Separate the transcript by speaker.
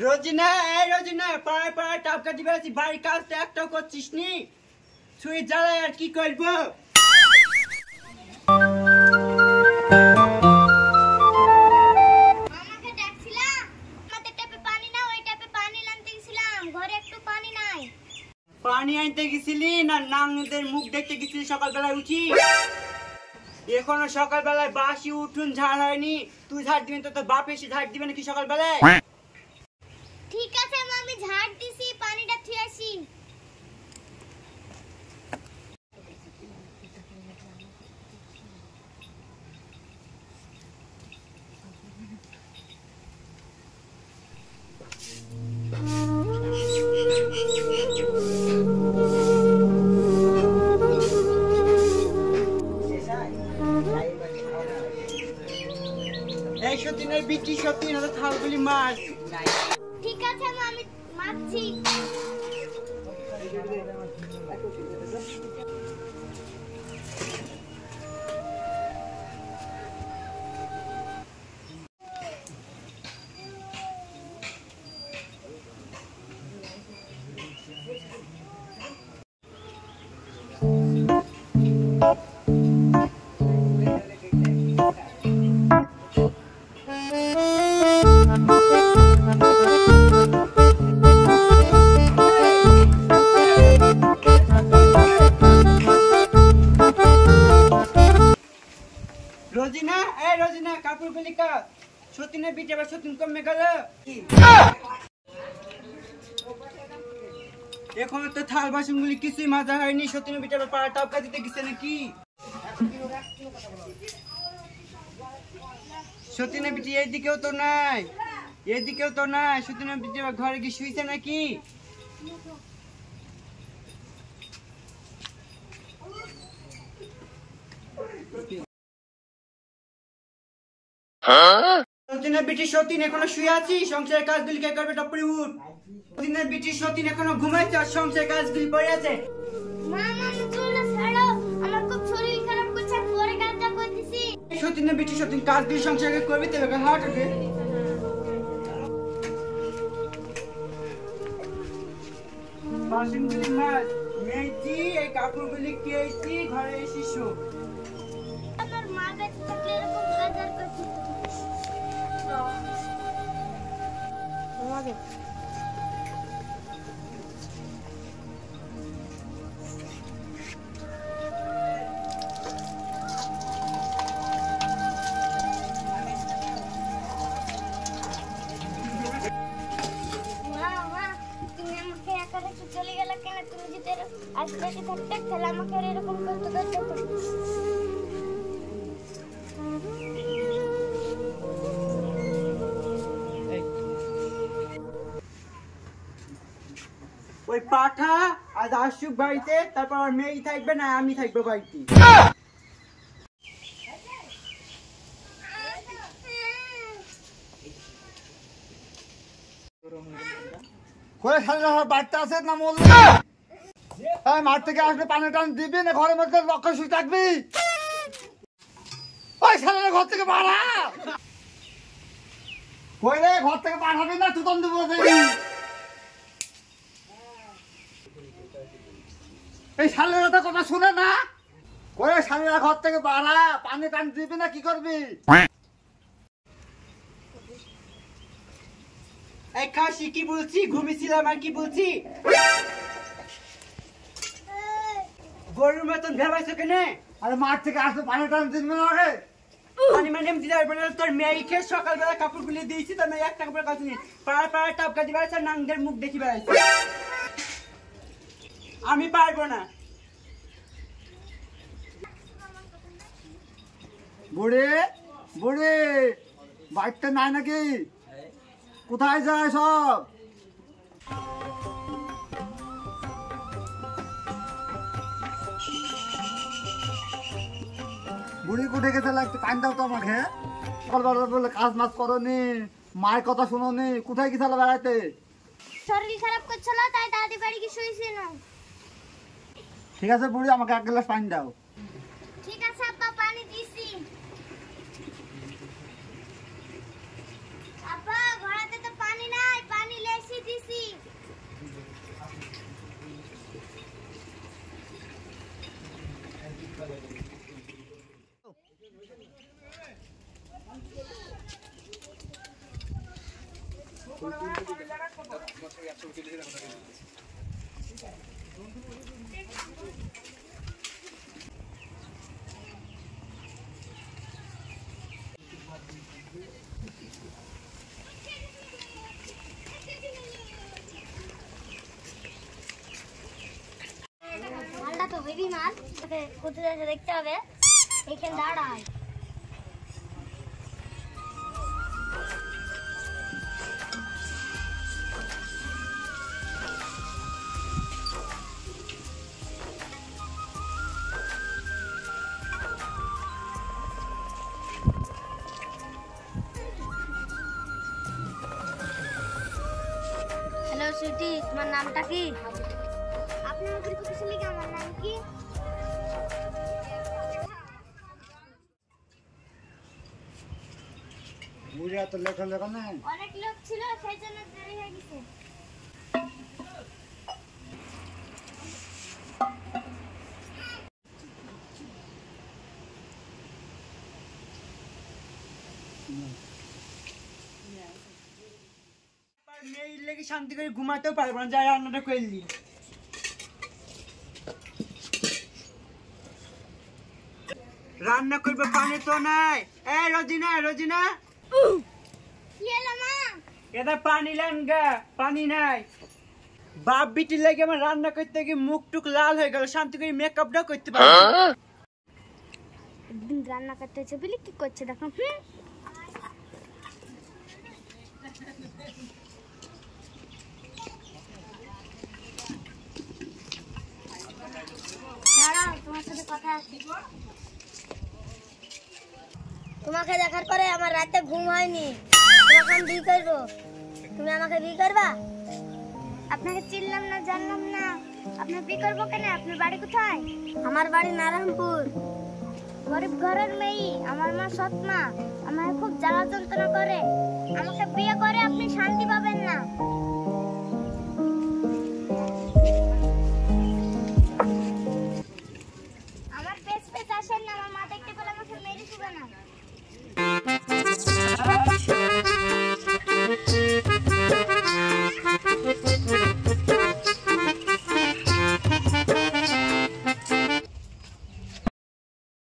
Speaker 1: রোজিনা, এই রোজিনা, পাড়ায় পাড়ায় টাপকা দিবে আছি, বাড়ির কাজ তো একটাও করছিস নি। ছুঁয়ে জ্বালায় আর কি করবো।
Speaker 2: আমাকে ডাকছিলা? আমাদের ট্যাপে পানি না, ওই ট্যাপে পানি আনতে গেছিলাম, ঘরে একটু পানি নাই।
Speaker 1: পানি আনতে গেছিলি না নাংদের মুখ দেখতে গেছিলি সকালবেলায় উঠি? এখনো সকালবেলায় বাসি উঠুন ঝাড় হয়নি, তুই ঝাড় দিবি তো তোর বাপ এসে ঝাড় দিবে নাকি সকালবেলায়?
Speaker 2: ঠিক আছে মা, আমি ঝাড় দিছি, পানিটা থুই আসি।
Speaker 1: এই সতীনের বিটি সতীন হলো থালগুলি মাছ।
Speaker 2: ঠিক আছে মা, আমি মারছি।
Speaker 1: রোজিনা, এই রোজিনা, কাপড়গুলি কাট। সতীনের বিটি আবার সতীন কমে গেল। এখন তো থাল বাসনগুলি কিছুই মাজা হয়নি, সতীনের বিটি আবার পাড়া টাপকা দিতে গেছে নাকি? সতীনের বিটি এইদিকেও তো নাই, এদিকেও তো নাই। সতীনের বিটি আবার ঘরে গিয়ে শুইছে নাকি? সতীনের বিটি সতীন এখনো শুয়ে আছি, সংসারের কাজগুলি কে করবে? টপরি উঠ। সতীনের বিটি সতীন এখনো ঘুমাইছে আর সংসারের কাজগুলি পড়ে আছে।
Speaker 2: মা, আমি চুলটা ছাড়ো, আমার খুব শরীর খারাপ করছে, আমি পরে কাজটা করতেছি।
Speaker 1: সতীনের বিটি সতীন কাজগুলি সংসারে করবে তবে হাট আছে। বাসনগুলি মাছ মেয়েছি, এই কাপড়গুলি কেছি, ঘরে এসে শো।
Speaker 2: আমার মা বেঁচে থাকলে এরকম কাজ আর করতে চলে গেল কেন? তুমি যদি আজকে থাকতে তাহলে আমাকে আর এরকম করতে করতে
Speaker 1: ওই পাঠা আজ আসুক বাড়িতে, তারপর আমার মেয়ে থাকবে না আমি থাকবো বাড়িতে।
Speaker 3: করে সামনে বাড়তে আছে না বললি? মাঠ থেকে আসলে পানি টান দিবি না ঘরের মধ্যে লক্ষ্য শুয়ে থাকবি? ওই সামনে ঘর থেকে বাড়া কইলে ঘর থেকে পাঠাবি না তুতন দেবো। এই শালের কথা শুনে না, করে শালেরা ঘর থেকে বাড়া, পানি টান দিবি না কি করবি?
Speaker 1: এই খাসি কি বলছি, ঘুমিয়েছিলাম আর কি বলছি? গরুর মতন ভেবাইছো কেন?
Speaker 3: আরে মাঠ থেকে আসলে পানি টান দিবি না রে?
Speaker 1: পানি মানে দিতে পারবো না। তোর মেয়েকে সকালবেলা কাপড় গুলি দিয়েছি, তোর মেয়ে একটা কাপড় কাছে নেই, পাড়া পাড়া টাপকা দিবে আর নাংদের মুখ দেখি বেড়াইছে। আমি পারবো না।
Speaker 3: বুড়ি বুড়ি বাড়িতে নাই নাকি? কোথায় যায় সব? বুড়ি কোঠে গেছে, একটু টাইম দাও তো আমাকে। সকালবেলা বলে কাজ মাছ করনি, মায়ের কথা শুনোনি, কোথায় গেছিল বেড়াইতে?
Speaker 2: শরীর খারাপ করছিল তাই দাদি বাড়ি গিয়ে শুয়েছিল।
Speaker 3: ঠিক আছে বুড়ি, আমাকে এক গ্লাস পানি দাও।
Speaker 2: ঠিক আছে আব্বা, পানি দিছি। আব্বা ঘরেতে তো পানি নাই, পানি মালটা তো হেভি মাল, কোথায় যাচ্ছে দেখতে হবে। এখানে দাঁড়ায়। হ্যালো সুইটি, তোমার নামটা কি? আপনার উপরে কিছু লিখে আমার নাম কি?
Speaker 3: বুঝা তো লেখা লেখা নাই।
Speaker 2: অনেক লোক ছিল সেই জন্য দেরি হয়ে গেছে।
Speaker 1: মেয়ে লেগে শান্তি করে ঘুমাতেও পারবো না, যাই রান্নাটা করলি। রান্না করবো, পানি তো নাই। এই রোজিনা, রোজিনা,
Speaker 2: কি হলো মা?
Speaker 1: এটা পানি লান গা, পানি নাই। বাপ বিটি লেগে আমার রান্না করতে গিয়ে মুখ টুক লাল হয়ে গেল, শান্তি করে মেকআপটাও করতে পারবো না।
Speaker 2: একদিন রান্না করতে হচ্ছে বলি কি করছে দেখো। দাঁড়াও, তোমার সাথে কথা আছে। তোমাকে দেখার পরে আমার রাতে ঘুম হয়নি। তোমাকে আমি বিয়ে করবো, তুমি আমাকে বিয়ে করবা? আপনাকে চিনলাম না, জানলাম না, আপনি বিয়ে করবো কেন? আপনার বাড়ি কোথায়? আমার বাড়ি নারায়ণপুর। গরিব ঘরের মেয়ে, আমার মা সৎ মা, আমাকে খুব জ্বালা যন্ত্রণা করে। আমাকে বিয়ে করে আপনি শান্তি পাবেন না।